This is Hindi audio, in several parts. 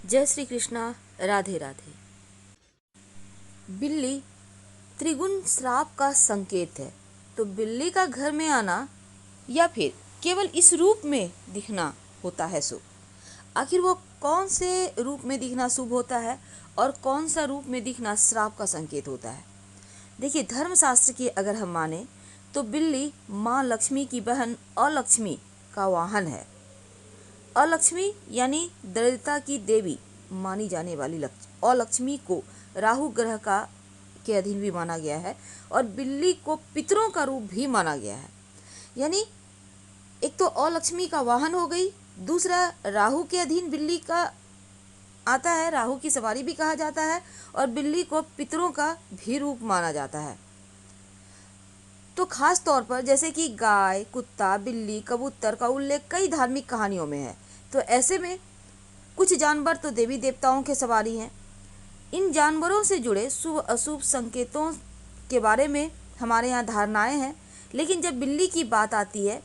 जय श्री कृष्णा। राधे राधे। बिल्ली त्रिगुण श्राप का संकेत है, तो बिल्ली का घर में आना या फिर केवल इस रूप में दिखना होता है शुभ। आखिर वो कौन से रूप में दिखना शुभ होता है और कौन सा रूप में दिखना श्राप का संकेत होता है। देखिए, धर्मशास्त्र की अगर हम माने तो बिल्ली माँ लक्ष्मी की बहन अलक्ष्मी का वाहन है। अलक्ष्मी यानी दरिद्रता की देवी मानी जाने वाली अलक्ष्मी को राहु ग्रह का के अधीन भी माना गया है और बिल्ली को पितरों का रूप भी माना गया है। यानी एक तो अलक्ष्मी का वाहन हो गई, दूसरा राहु के अधीन बिल्ली का आता है, राहु की सवारी भी कहा जाता है, और बिल्ली को पितरों का भी रूप माना जाता है। तो खास तौर पर जैसे कि गाय, कुत्ता, बिल्ली, कबूतर का उल्लेख कई धार्मिक कहानियों में है, तो ऐसे में कुछ जानवर तो देवी देवताओं के सवारी हैं। इन जानवरों से जुड़े शुभ अशुभ संकेतों के बारे में हमारे यहाँ धारणाएं हैं, लेकिन जब बिल्ली की बात आती है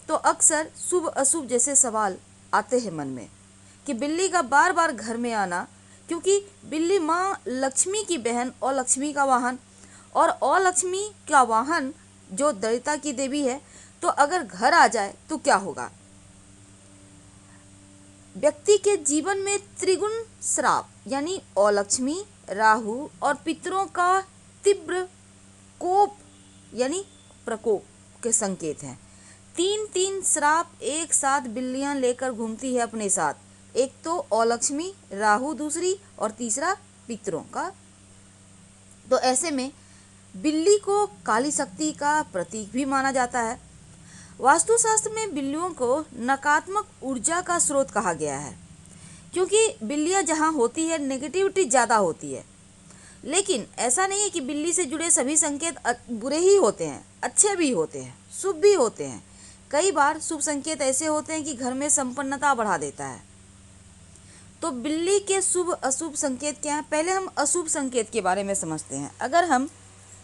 तो अक्सर शुभ अशुभ जैसे सवाल आते हैं मन में कि बिल्ली का बार बार घर में आना, क्योंकि बिल्ली माँ लक्ष्मी की बहन और लक्ष्मी का वाहन, और अलक्ष्मी का वाहन जो दरिद्रता की देवी है, तो अगर घर आ जाए तो क्या होगा। व्यक्ति के जीवन में त्रिगुण श्राप यानी अलक्ष्मी, राहु और पितरों का तीव्र कोप यानी प्रकोप के संकेत हैं। तीन तीन श्राप एक साथ बिल्लियां लेकर घूमती है अपने साथ, एक तो अलक्ष्मी, राहु दूसरी, और तीसरा पितरों का। तो ऐसे में बिल्ली को काली शक्ति का प्रतीक भी माना जाता है। वास्तुशास्त्र में बिल्लियों को नकारात्मक ऊर्जा का स्रोत कहा गया है, क्योंकि बिल्लियां जहां होती है नेगेटिविटी ज़्यादा होती है। लेकिन ऐसा नहीं है कि बिल्ली से जुड़े सभी संकेत बुरे ही होते हैं, अच्छे भी होते हैं, शुभ भी होते हैं। कई बार शुभ संकेत ऐसे होते हैं कि घर में संपन्नता बढ़ा देता है। तो बिल्ली के शुभ अशुभ संकेत क्या हैं? पहले हम अशुभ संकेत के बारे में समझते हैं। अगर हम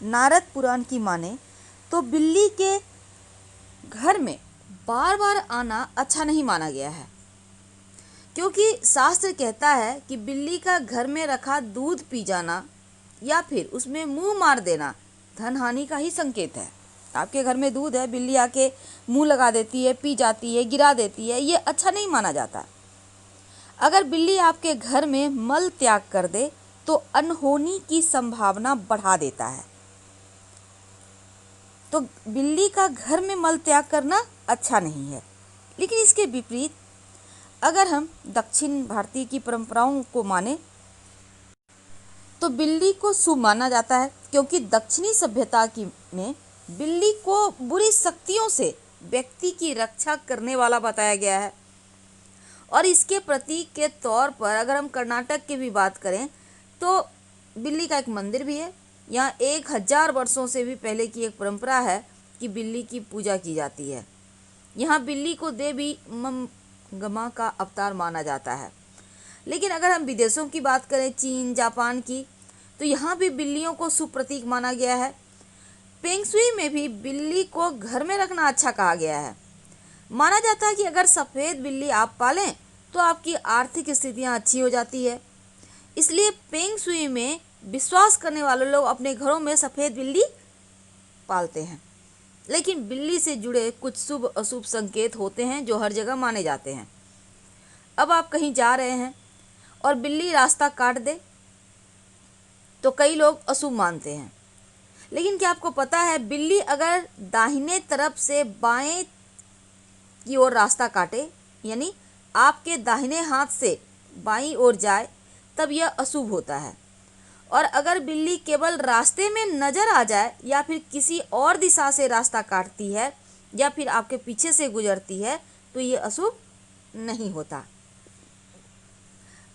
नारद पुराण की माने तो बिल्ली के घर में बार बार आना अच्छा नहीं माना गया है, क्योंकि शास्त्र कहता है कि बिल्ली का घर में रखा दूध पी जाना या फिर उसमें मुंह मार देना धन हानि का ही संकेत है। आपके घर में दूध है, बिल्ली आके मुंह लगा देती है, पी जाती है, गिरा देती है, ये अच्छा नहीं माना जाता। अगर बिल्ली आपके घर में मल त्याग कर दे तो अनहोनी की संभावना बढ़ा देता है। तो बिल्ली का घर में मल त्याग करना अच्छा नहीं है। लेकिन इसके विपरीत अगर हम दक्षिण भारतीय की परंपराओं को माने तो बिल्ली को शुभ माना जाता है, क्योंकि दक्षिणी सभ्यता में बिल्ली को बुरी शक्तियों से व्यक्ति की रक्षा करने वाला बताया गया है। और इसके प्रतीक के तौर पर अगर हम कर्नाटक की भी बात करें तो बिल्ली का एक मंदिर भी है। यहाँ 1000 वर्षों से भी पहले की एक परंपरा है कि बिल्ली की पूजा की जाती है। यहाँ बिल्ली को देवी मंगमा का अवतार माना जाता है। लेकिन अगर हम विदेशों की बात करें, चीन, जापान की, तो यहाँ भी बिल्लियों को शुभ प्रतीक माना गया है। फेंग शुई में भी बिल्ली को घर में रखना अच्छा कहा गया है। माना जाता है कि अगर सफ़ेद बिल्ली आप पालें तो आपकी आर्थिक स्थितियाँ अच्छी हो जाती है। इसलिए फेंग शुई में विश्वास करने वाले लोग अपने घरों में सफ़ेद बिल्ली पालते हैं। लेकिन बिल्ली से जुड़े कुछ शुभ अशुभ संकेत होते हैं जो हर जगह माने जाते हैं। अब आप कहीं जा रहे हैं और बिल्ली रास्ता काट दे तो कई लोग अशुभ मानते हैं। लेकिन क्या आपको पता है, बिल्ली अगर दाहिने तरफ से बाएं की ओर रास्ता काटे, यानी आपके दाहिने हाथ से बाईं ओर जाए, तब यह अशुभ होता है। और अगर बिल्ली केवल रास्ते में नजर आ जाए या फिर किसी और दिशा से रास्ता काटती है या फिर आपके पीछे से गुजरती है तो ये अशुभ नहीं होता।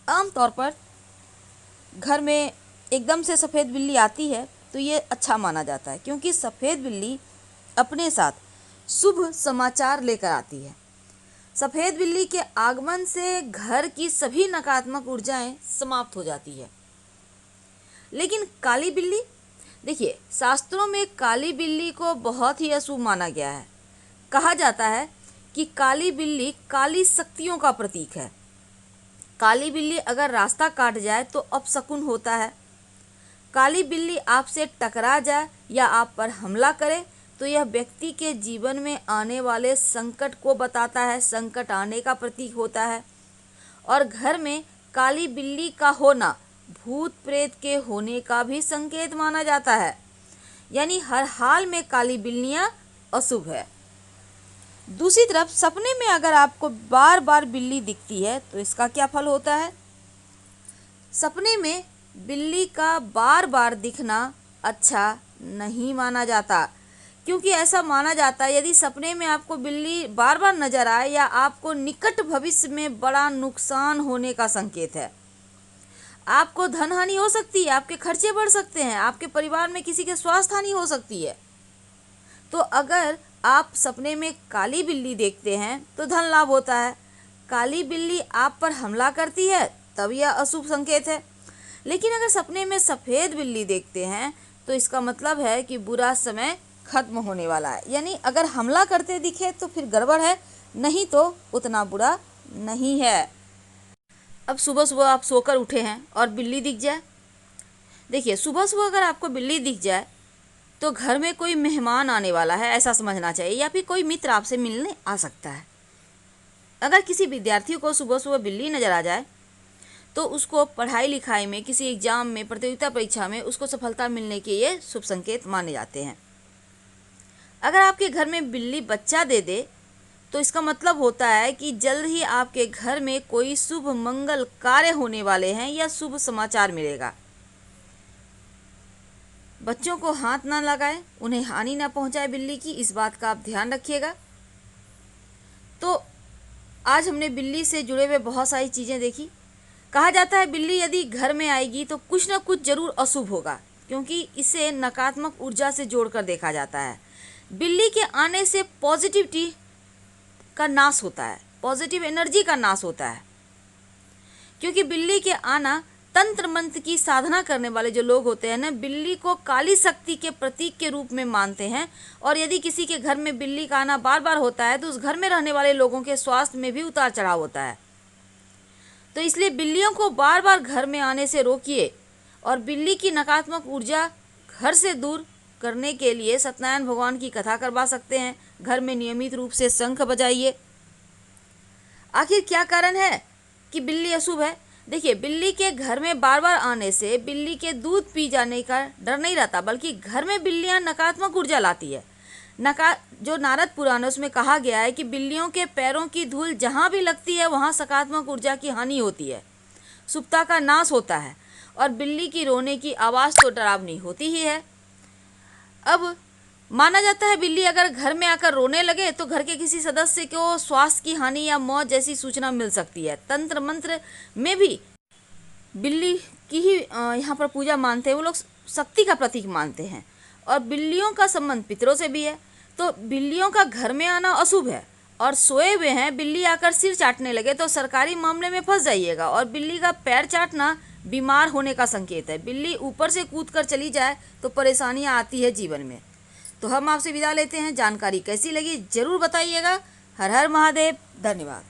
आमतौर पर घर में एकदम से सफ़ेद बिल्ली आती है तो ये अच्छा माना जाता है, क्योंकि सफ़ेद बिल्ली अपने साथ शुभ समाचार लेकर आती है। सफ़ेद बिल्ली के आगमन से घर की सभी नकारात्मक ऊर्जाएं समाप्त हो जाती है। लेकिन काली बिल्ली, देखिए, शास्त्रों में काली बिल्ली को बहुत ही अशुभ माना गया है। कहा जाता है कि काली बिल्ली काली शक्तियों का प्रतीक है। काली बिल्ली अगर रास्ता काट जाए तो अपशकुन होता है। काली बिल्ली आपसे टकरा जाए या आप पर हमला करे तो यह व्यक्ति के जीवन में आने वाले संकट को बताता है, संकट आने का प्रतीक होता है। और घर में काली बिल्ली का होना भूत प्रेत के होने का भी संकेत माना जाता है, यानी हर हाल में काली बिल्लियां अशुभ है। दूसरी तरफ सपने में अगर आपको बार बार बिल्ली दिखती है तो इसका क्या फल होता है? सपने में बिल्ली का बार बार दिखना अच्छा नहीं माना जाता, क्योंकि ऐसा माना जाता है यदि सपने में आपको बिल्ली बार बार नजर आए या आपको निकट भविष्य में बड़ा नुकसान होने का संकेत है। आपको धन हानि हो सकती है, आपके खर्चे बढ़ सकते हैं, आपके परिवार में किसी के स्वास्थ्य हानि हो सकती है। तो अगर आप सपने में काली बिल्ली देखते हैं तो धन लाभ होता है। काली बिल्ली आप पर हमला करती है तब यह अशुभ संकेत है। लेकिन अगर सपने में सफ़ेद बिल्ली देखते हैं तो इसका मतलब है कि बुरा समय खत्म होने वाला है, यानी अगर हमला करते दिखे तो फिर गड़बड़ है, नहीं तो उतना बुरा नहीं है। अब सुबह सुबह आप सोकर उठे हैं और बिल्ली दिख जाए। देखिए, सुबह सुबह अगर आपको बिल्ली दिख जाए तो घर में कोई मेहमान आने वाला है ऐसा समझना चाहिए, या फिर कोई मित्र आपसे मिलने आ सकता है। अगर किसी विद्यार्थी को सुबह सुबह बिल्ली नज़र आ जाए तो उसको पढ़ाई लिखाई में, किसी एग्जाम में, प्रतियोगिता परीक्षा में उसको सफलता मिलने के ये शुभ संकेत माने जाते हैं। अगर आपके घर में बिल्ली बच्चा दे दे तो इसका मतलब होता है कि जल्द ही आपके घर में कोई शुभ मंगल कार्य होने वाले हैं या शुभ समाचार मिलेगा। बच्चों को हाथ ना लगाएं, उन्हें हानि ना पहुंचाए बिल्ली की, इस बात का आप ध्यान रखिएगा। तो आज हमने बिल्ली से जुड़े हुए बहुत सारी चीज़ें देखी। कहा जाता है बिल्ली यदि घर में आएगी तो कुछ ना कुछ जरूर अशुभ होगा, क्योंकि इसे नकारात्मक ऊर्जा से जोड़कर देखा जाता है। बिल्ली के आने से पॉजिटिविटी का नाश होता है, पॉजिटिव एनर्जी का नाश होता है, क्योंकि बिल्ली के आना, तंत्र मंत्र की साधना करने वाले जो लोग होते हैं ना, बिल्ली को काली शक्ति के प्रतीक के रूप में मानते हैं। और यदि किसी के घर में बिल्ली का आना बार बार होता है तो उस घर में रहने वाले लोगों के स्वास्थ्य में भी उतार चढ़ाव होता है। तो इसलिए बिल्लियों को बार बार घर में आने से रोकिए और बिल्ली की नकारात्मक ऊर्जा घर से दूर करने के लिए सत्यनारायण भगवान की कथा करवा सकते हैं। घर में नियमित रूप से शंख बजाइए। आखिर क्या कारण है कि बिल्ली अशुभ है? देखिए, बिल्ली के घर में बार बार आने से बिल्ली के दूध पी जाने का डर नहीं रहता, बल्कि घर में बिल्लियां नकारात्मक ऊर्जा लाती है। जो नारद पुराण है उसमें कहा गया है कि बिल्लियों के पैरों की धूल जहाँ भी लगती है वहाँ सकारात्मक ऊर्जा की हानि होती है, शुभता का नाश होता है। और बिल्ली की रोने की आवाज़ तो डरावनी होती ही है। अब माना जाता है बिल्ली अगर घर में आकर रोने लगे तो घर के किसी सदस्य को स्वास्थ्य की हानि या मौत जैसी सूचना मिल सकती है। तंत्र मंत्र में भी बिल्ली की ही यहाँ पर पूजा मानते हैं, वो लोग शक्ति का प्रतीक मानते हैं। और बिल्लियों का संबंध पितरों से भी है। तो बिल्लियों का घर में आना अशुभ है। और सोए हुए हैं, बिल्ली आकर सिर चाटने लगे तो सरकारी मामले में फंस जाइएगा। और बिल्ली का पैर चाटना बीमार होने का संकेत है। बिल्ली ऊपर से कूद कर चली जाए तो परेशानियां आती है जीवन में। तो हम आपसे विदा लेते हैं। जानकारी कैसी लगी जरूर बताइएगा। हर हर महादेव। धन्यवाद।